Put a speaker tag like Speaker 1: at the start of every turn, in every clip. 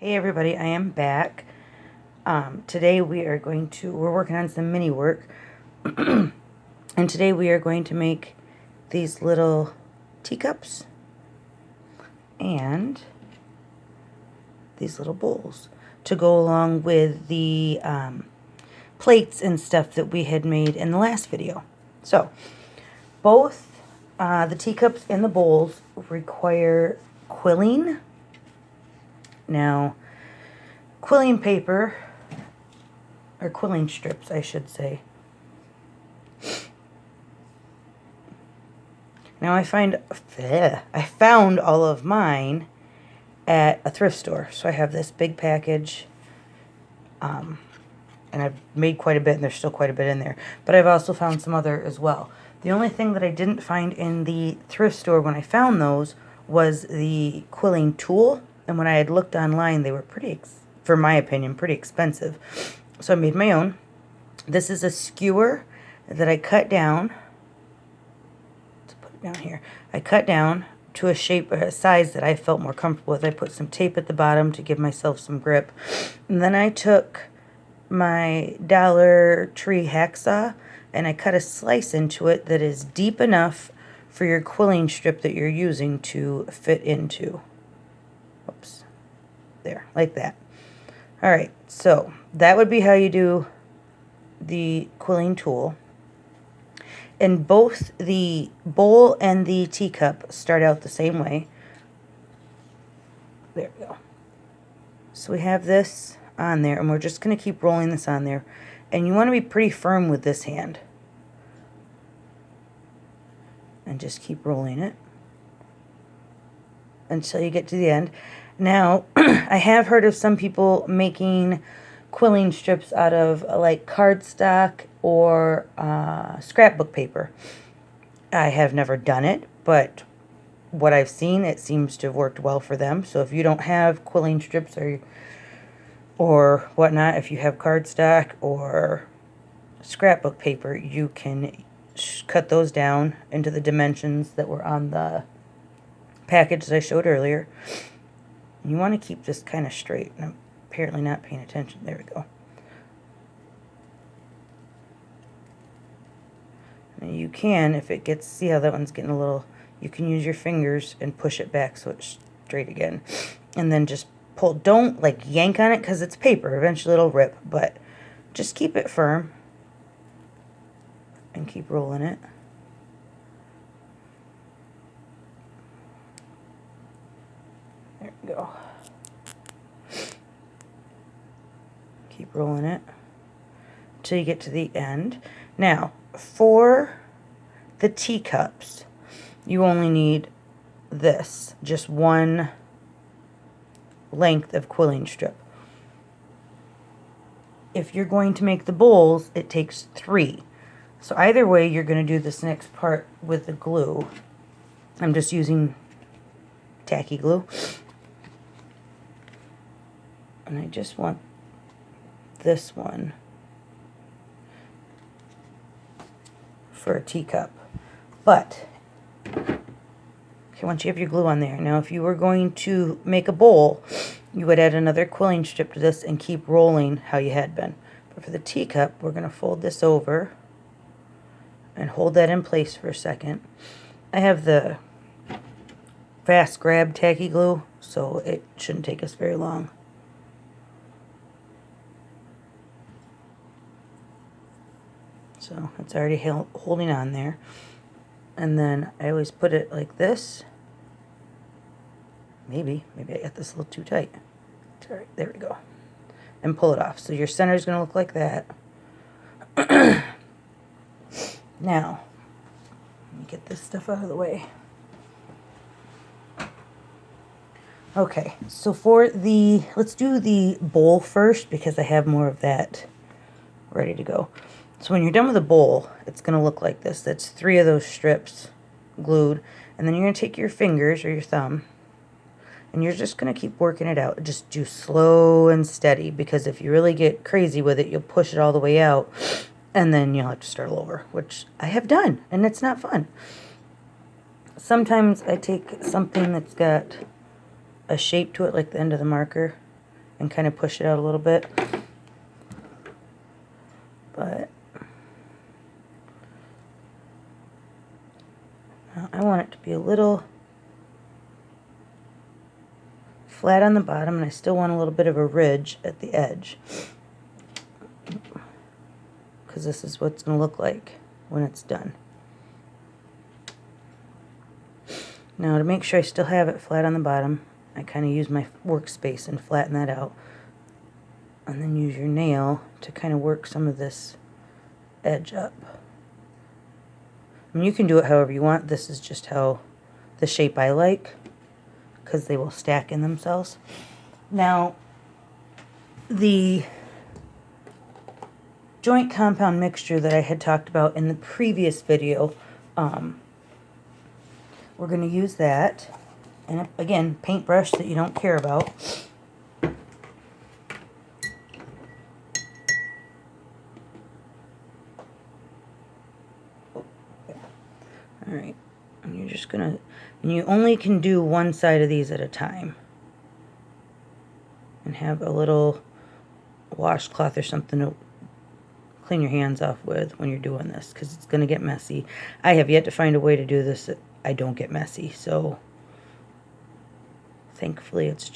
Speaker 1: Hey everybody, I am back. Today we're working on some mini work. And today we are going to make these little teacups and these little bowls to go along with the plates and stuff that we had made in the last video. So both the teacups and the bowls require quilling. Now, quilling paper, or quilling strips, I should say. Now I found all of mine at a thrift store. So I have this big package, and I've made quite a bit, and there's still quite a bit in there. But I've also found some other as well. The only thing that I didn't find in the thrift store when I found those was the quilling tool. And when I had looked online, they were for my opinion, pretty expensive. So I made my own. This is a skewer that I cut down. Let's put it down here. I cut down to a shape, a size that I felt more comfortable with. I put some tape at the bottom to give myself some grip. And then I took my Dollar Tree hacksaw and I cut a slice into it that is deep enough for your quilling strip that you're using to fit into. Oops. There, like that. All right, so that would be how you do the quilling tool. And both the bowl and the teacup start out the same way. There we go. So we have this on there, and we're just going to keep rolling this on there. And you want to be pretty firm with this hand. And just keep rolling it until you get to the end. Now, I have heard of some people making quilling strips out of like cardstock or scrapbook paper. I have never done it, but what I've seen, it seems to have worked well for them. So if you don't have quilling strips or whatnot, if you have cardstock or scrapbook paper, you can cut those down into the dimensions that were on the package that I showed earlier. You want to keep this kind of straight. And I'm apparently not paying attention. There we go. And you can, if it gets, see how that one's getting a little, you can use your fingers and push it back so it's straight again. And then just pull. Don't like yank on it because it's paper. Eventually it'll rip, but just keep it firm and keep rolling it. There we go. Keep rolling it till you get to the end. Now, for the teacups, you only need this, just one length of quilling strip. If you're going to make the bowls, it takes 3. So either way, you're going to do this next part with the glue. I'm just using tacky glue. And I just want this one for a teacup. But, okay, once you have your glue on there, now if you were going to make a bowl, you would add another quilling strip to this and keep rolling how you had been. But for the teacup, we're going to fold this over and hold that in place for a second. I have the fast grab tacky glue, so it shouldn't take us very long. So it's already holding on there. And then I always put it like this. Maybe I got this a little too tight. All right, there we go. And pull it off. So your center is going to look like that. Now, let me get this stuff out of the way. Okay, so for let's do the bowl first because I have more of that ready to go. So when you're done with the bowl, it's going to look like this. That's 3 of those strips glued. And then you're going to take your fingers or your thumb, and you're just going to keep working it out. Just do slow and steady, because if you really get crazy with it, you'll push it all the way out, and then you'll have to start all over, which I have done, and it's not fun. Sometimes I take something that's got a shape to it, like the end of the marker, and kind of push it out a little bit. But I want it to be a little flat on the bottom, and I still want a little bit of a ridge at the edge, because this is what it's going to look like when it's done. Now, to make sure I still have it flat on the bottom, I kind of use my workspace and flatten that out, and then use your nail to kind of work some of this edge up. I mean, you can do it however you want. This is just how the shape I like, because they will stack in themselves. Now, the joint compound mixture that I had talked about in the previous video, we're going to use that. And again, paintbrush that you don't care about. Alright, and you're just going to, and you only can do one side of these at a time. And have a little washcloth or something to clean your hands off with when you're doing this, because it's going to get messy. I have yet to find a way to do this that I don't get messy, so thankfully it's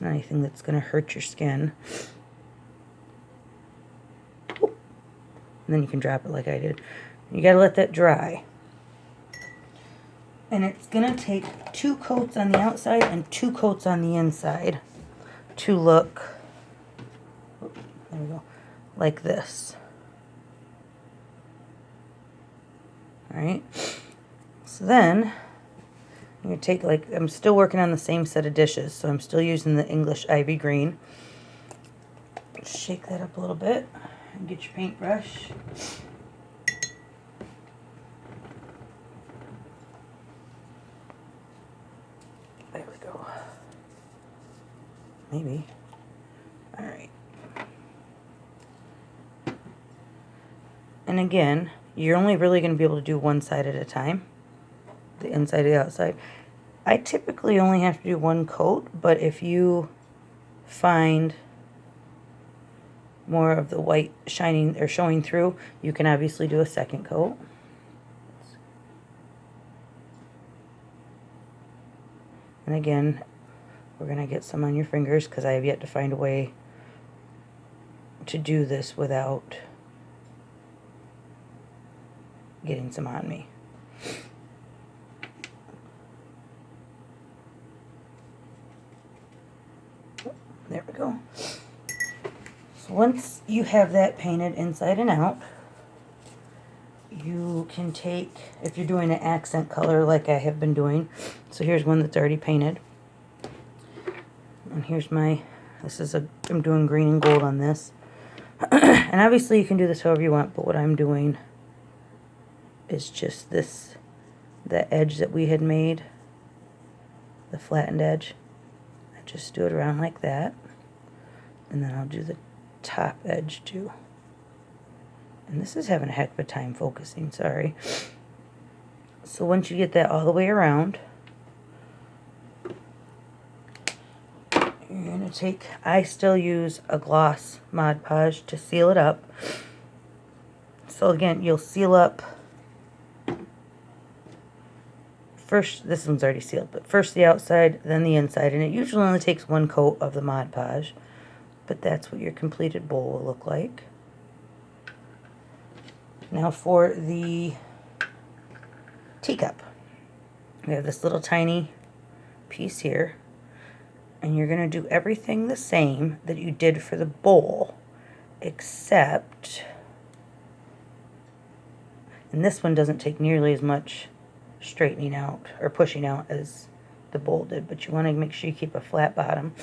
Speaker 1: not anything that's going to hurt your skin. And then you can drop it like I did. You got to let that dry. And it's going to take 2 coats on the outside and 2 coats on the inside to look, there we go, like this. Alright, so then I'm going to take, like, I'm still working on the same set of dishes, so I'm still using the English Ivy Green. Shake that up a little bit and get your paintbrush. There we go. Maybe. Alright. And again, you're only really going to be able to do one side at a time, the inside and the outside. I typically only have to do 1 coat, but if you find more of the white shining or showing through, you can obviously do a 2nd coat. And again, we're going to get some on your fingers because I have yet to find a way to do this without getting some on me. There we go. So once you have that painted inside and out, you can take, if you're doing an accent color like I have been doing, so here's one that's already painted. And here's my, I'm doing green and gold on this. And obviously you can do this however you want, but what I'm doing is just this, the edge that we had made, the flattened edge. I just do it around like that, and then I'll do the top edge too. And this is having a heck of a time focusing, sorry. So once you get that all the way around, you're going to take, I still use a gloss Mod Podge to seal it up. So again, you'll seal up first, this one's already sealed, but first the outside, then the inside, and it usually only takes 1 coat of the Mod Podge, but that's what your completed bowl will look like. Now for the teacup, we have this little tiny piece here, and you're going to do everything the same that you did for the bowl, except, and this one doesn't take nearly as much straightening out or pushing out as the bowl did, but you want to make sure you keep a flat bottom.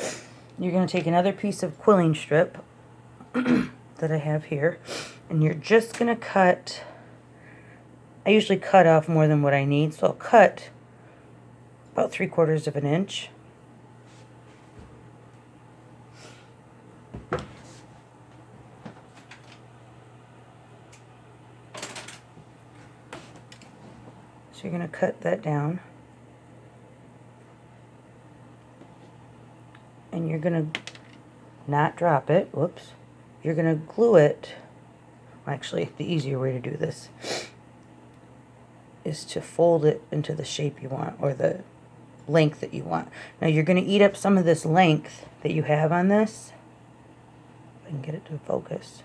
Speaker 1: You're going to take another piece of quilling strip that I have here, and you're just going to cut, I usually cut off more than what I need, so I'll cut about 3/4 of an inch. So you're going to cut that down. and you're going to not drop it. Whoops. You're going to glue it. Actually, the easier way to do this is to fold it into the shape you want, or the length that you want. Now you're going to eat up some of this length that you have on this. If I can get it to focus.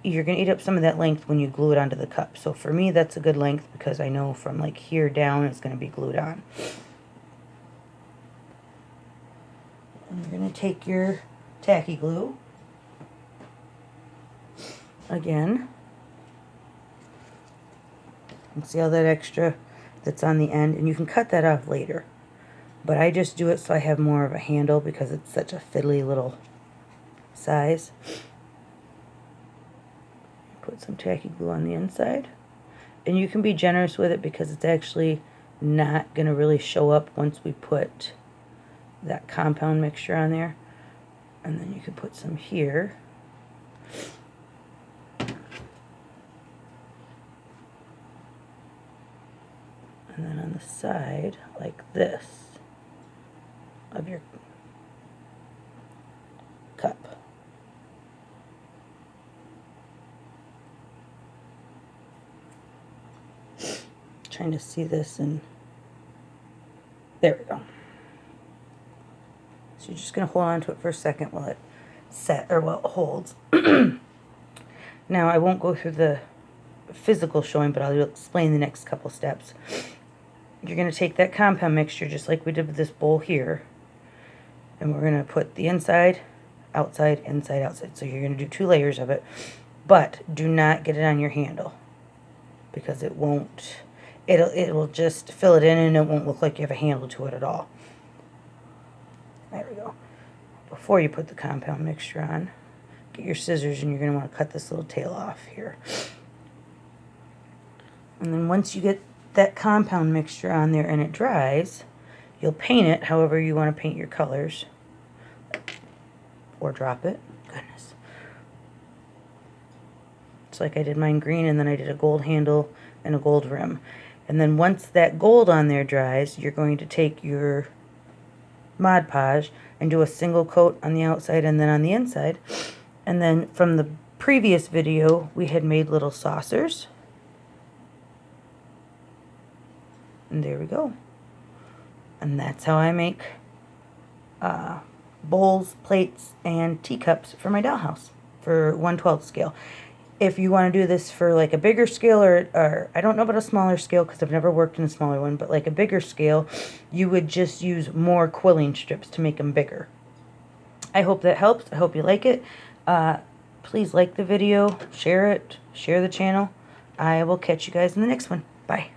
Speaker 1: You're going to eat up some of that length when you glue it onto the cup. So for me, that's a good length because I know from like here down it's going to be glued on. And you're going to take your tacky glue again. And see all that extra that's on the end, and you can cut that off later. But I just do it so I have more of a handle because it's such a fiddly little size. Put some tacky glue on the inside. And you can be generous with it because it's actually not going to really show up once we put that compound mixture on there. And then you can put some here. And then on the side, like this, of your cup. Trying to see this, and there we go. So you're just going to hold on to it for a second while it while it holds. Now I won't go through the physical showing, but I'll explain the next couple steps. You're going to take that compound mixture just like we did with this bowl here, and we're going to put the inside, outside, inside, outside. So you're going to do 2 layers of it, but do not get it on your handle because it won't, it will just fill it in and it won't look like you have a handle to it at all. There we go. Before you put the compound mixture on, get your scissors and you're going to want to cut this little tail off here. And then once you get that compound mixture on there and it dries, you'll paint it however you want to paint your colors. Or drop it. Goodness. It's like I did mine green and then I did a gold handle and a gold rim. And then once that gold on there dries, you're going to take your Mod Podge and do a single coat on the outside and then on the inside. And then from the previous video, we had made little saucers. And there we go. And that's how I make bowls, plates, and teacups for my dollhouse for 1/12 scale. If you want to do this for like a bigger scale, or I don't know about a smaller scale because I've never worked in a smaller one, but like a bigger scale, you would just use more quilling strips to make them bigger. I hope that helps. I hope you like it. Please like the video, share it, share the channel. I will catch you guys in the next one. Bye.